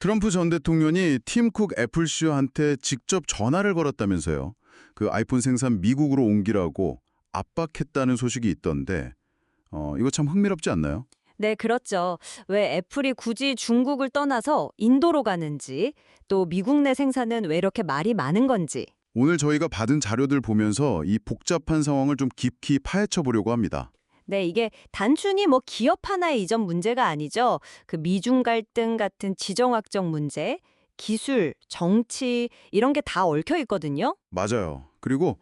트럼프 전 대통령이 팀 쿡 애플 CEO한테 직접 전화를 걸었다면서요. 그 아이폰 생산 미국으로 옮기라고 압박했다는 소식이 있던데 이거 참 흥미롭지 않나요? 네, 그렇죠. 왜 애플이 굳이 중국을 떠나서 인도로 가는지, 또 미국 내 생산은 왜 이렇게 말이 많은 건지. 오늘 저희가 받은 자료들 보면서 이 복잡한 상황을 좀 깊이 파헤쳐 보려고 합니다. 네, 이게 단순히 뭐 기업 하나의 이전 문제가 아니죠. 그 미중 갈등 같은 지정학적 문제, 기술, 정치 이런 게 다 얽혀 있거든요. 맞아요. 그리고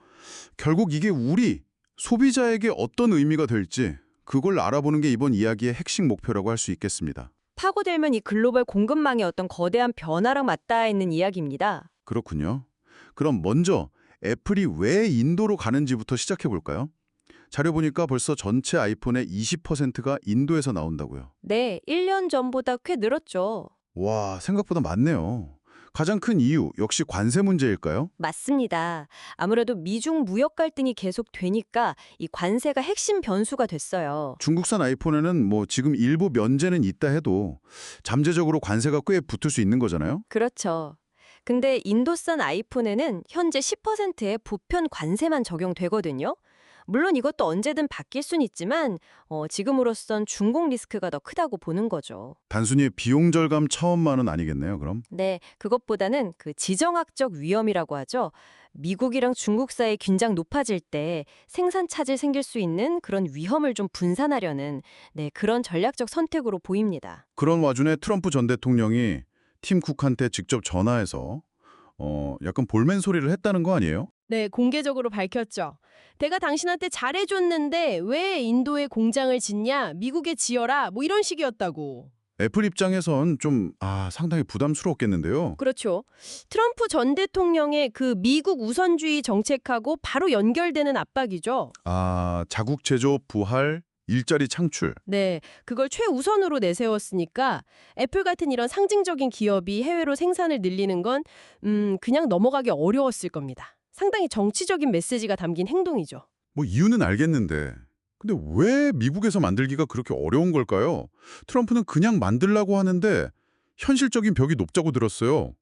결국 이게 우리 소비자에게 어떤 의미가 될지 그걸 알아보는 게 이번 이야기의 핵심 목표라고 할 수 있겠습니다. 파고들면 이 글로벌 공급망의 어떤 거대한 변화랑 맞닿아 있는 이야기입니다. 그렇군요. 그럼 먼저 애플이 왜 인도로 가는지부터 시작해 볼까요? 자료 보니까 벌써 전체 아이폰의 20%가 인도에서 나온다고요. 네, 1년 전보다 꽤 늘었죠. 와, 생각보다 많네요. 가장 큰 이유 역시 관세 문제일까요? 맞습니다. 아무래도 미중 무역 갈등이 계속 되니까 이 관세가 핵심 변수가 됐어요. 중국산 아이폰에는 뭐 지금 일부 면제는 있다 해도 잠재적으로 관세가 꽤 붙을 수 있는 거잖아요? 그렇죠. 근데 인도산 아이폰에는 현재 10%의 보편 관세만 적용되거든요. 물론 이것도 언제든 바뀔 순 있지만 지금으로선 중복 리스크가 더 크다고 보는 거죠. 단순히 비용 절감 차원만은 아니겠네요, 그럼? 네, 그것보다는 그 지정학적 위험이라고 하죠. 미국이랑 중국 사이 긴장 높아질 때 생산 차질 생길 수 있는 그런 위험을 좀 분산하려는 그런 전략적 선택으로 보입니다. 그런 와중에 트럼프 전 대통령이 팀 쿡한테 직접 전화해서 약간 볼멘 소리를 했다는 거 아니에요? 네, 공개적으로 밝혔죠. 내가 당신한테 잘해줬는데 왜 인도에 공장을 짓냐? 미국에 지어라. 뭐 이런 식이었다고. 애플 입장에선 좀 상당히 부담스러웠겠는데요. 그렇죠. 트럼프 전 대통령의 그 미국 우선주의 정책하고 바로 연결되는 압박이죠. 자국 제조 부활, 일자리 창출. 네, 그걸 최우선으로 내세웠으니까 애플 같은 이런 상징적인 기업이 해외로 생산을 늘리는 건 그냥 넘어가기 어려웠을 겁니다. 상당히 정치적인 메시지가 담긴 행동이죠. 뭐 이유는 알겠는데 근데 왜 미국에서 만들기가 그렇게 어려운 걸까요? 트럼프는 그냥 만들라고 하는데 현실적인 벽이 높다고 들었어요.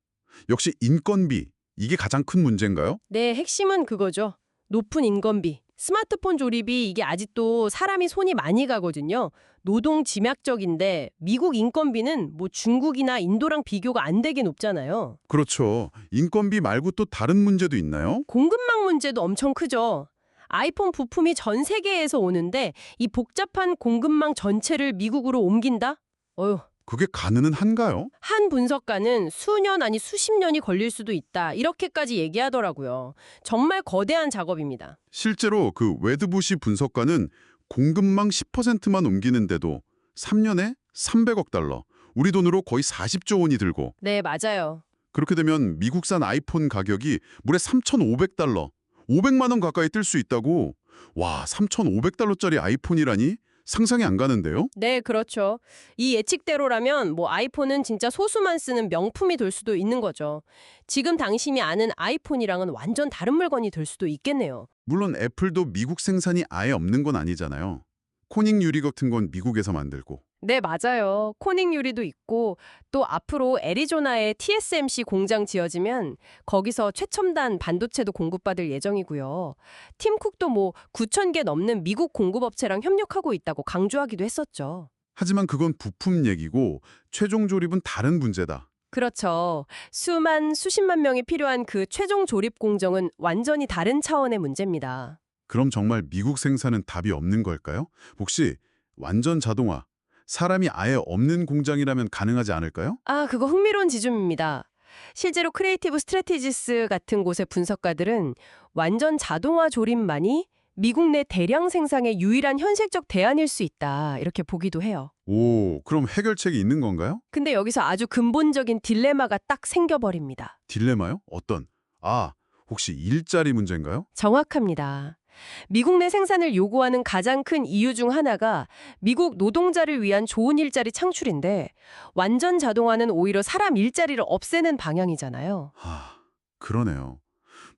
역시 인건비, 이게 가장 큰 문제인가요? 네, 핵심은 그거죠. 높은 인건비. 스마트폰 조립이 이게 아직도 사람이 손이 많이 가거든요. 노동 집약적인데 미국 인건비는 뭐 중국이나 인도랑 비교가 안 되게 높잖아요. 그렇죠. 인건비 말고 또 다른 문제도 있나요? 공급망 문제도 엄청 크죠. 아이폰 부품이 전 세계에서 오는데 이 복잡한 공급망 전체를 미국으로 옮긴다? 어휴, 그게 가능은 한가요? 한 분석가는 수년 아니 수십 년이 걸릴 수도 있다. 이렇게까지 얘기하더라고요. 정말 거대한 작업입니다. 실제로 그 웨드부시 분석가는 공급망 10%만 옮기는데도 3년에 300억 달러, 우리 돈으로 거의 40조 원이 들고 네, 맞아요. 그렇게 되면 미국산 아이폰 가격이 무려 3,500달러, 500만 원 가까이 뜰 수 있다고. 와, 3,500달러짜리 아이폰이라니 상상이 안 가는데요? 네, 그렇죠. 이 예측대로라면 뭐 아이폰은 진짜 소수만 쓰는 명품이 될 수도 있는 거죠. 지금 당신이 아는 아이폰이랑은 완전 다른 물건이 될 수도 있겠네요. 물론 애플도 미국 생산이 아예 없는 건 아니잖아요. 코닝 유리 같은 건 미국에서 만들고. 네, 맞아요. 코닝 유리도 있고 또 앞으로 애리조나에 TSMC 공장 지어지면 거기서 최첨단 반도체도 공급받을 예정이고요. 팀쿡도 뭐 9천 개 넘는 미국 공급업체랑 협력하고 있다고 강조하기도 했었죠. 하지만 그건 부품 얘기고 최종 조립은 다른 문제다. 그렇죠. 수십만 명이 필요한 그 최종 조립 공정은 완전히 다른 차원의 문제입니다. 그럼 정말 미국 생산은 답이 없는 걸까요? 혹시 완전 자동화, 사람이 아예 없는 공장이라면 가능하지 않을까요? 그거 흥미로운 지점입니다. 실제로 크리에이티브 스트래티지스 같은 곳의 분석가들은 완전 자동화 조립만이 미국 내 대량 생산의 유일한 현실적 대안일 수 있다. 이렇게 보기도 해요. 오, 그럼 해결책이 있는 건가요? 근데 여기서 아주 근본적인 딜레마가 딱 생겨버립니다. 딜레마요? 어떤? 혹시 일자리 문제인가요? 정확합니다. 미국 내 생산을 요구하는 가장 큰 이유 중 하나가 미국 노동자를 위한 좋은 일자리 창출인데 완전 자동화는 오히려 사람 일자리를 없애는 방향이잖아요. 그러네요.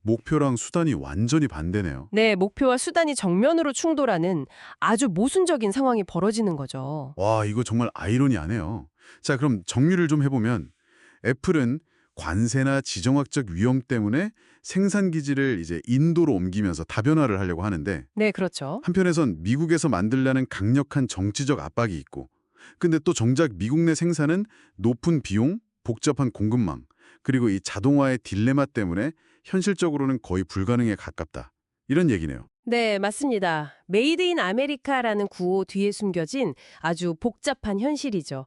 목표랑 수단이 완전히 반대네요. 네, 목표와 수단이 정면으로 충돌하는 아주 모순적인 상황이 벌어지는 거죠. 와, 이거 정말 아이러니하네요. 자, 그럼 정리를 좀 해보면 애플은 관세나 지정학적 위험 때문에 생산 기지를 이제 인도로 옮기면서 다변화를 하려고 하는데 네, 그렇죠. 한편에선 미국에서 만들려는 강력한 정치적 압박이 있고 근데 또 정작 미국 내 생산은 높은 비용, 복잡한 공급망 그리고 이 자동화의 딜레마 때문에 현실적으로는 거의 불가능에 가깝다. 이런 얘기네요. 네, 맞습니다. 메이드 인 아메리카라는 구호 뒤에 숨겨진 아주 복잡한 현실이죠.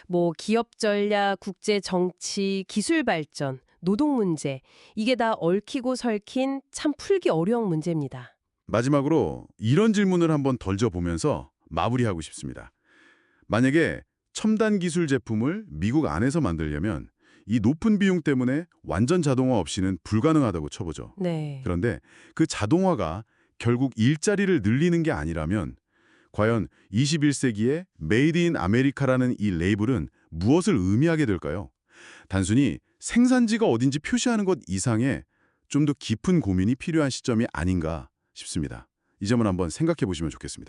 뭐 기업 전략, 국제 정치, 기술 발전, 노동 문제, 이게 다 얽히고 설킨 참 풀기 어려운 문제입니다. 마지막으로 이런 질문을 한번 던져보면서 마무리하고 싶습니다. 만약에 첨단 기술 제품을 미국 안에서 만들려면 이 높은 비용 때문에 완전 자동화 없이는 불가능하다고 쳐보죠. 네. 그런데 그 자동화가 결국 일자리를 늘리는 게 아니라면 과연 21세기에 메이드 인 아메리카라는 이 레이블은 무엇을 의미하게 될까요? 단순히 생산지가 어딘지 표시하는 것 이상의 좀 더 깊은 고민이 필요한 시점이 아닌가 싶습니다. 이 점을 한번 생각해 보시면 좋겠습니다.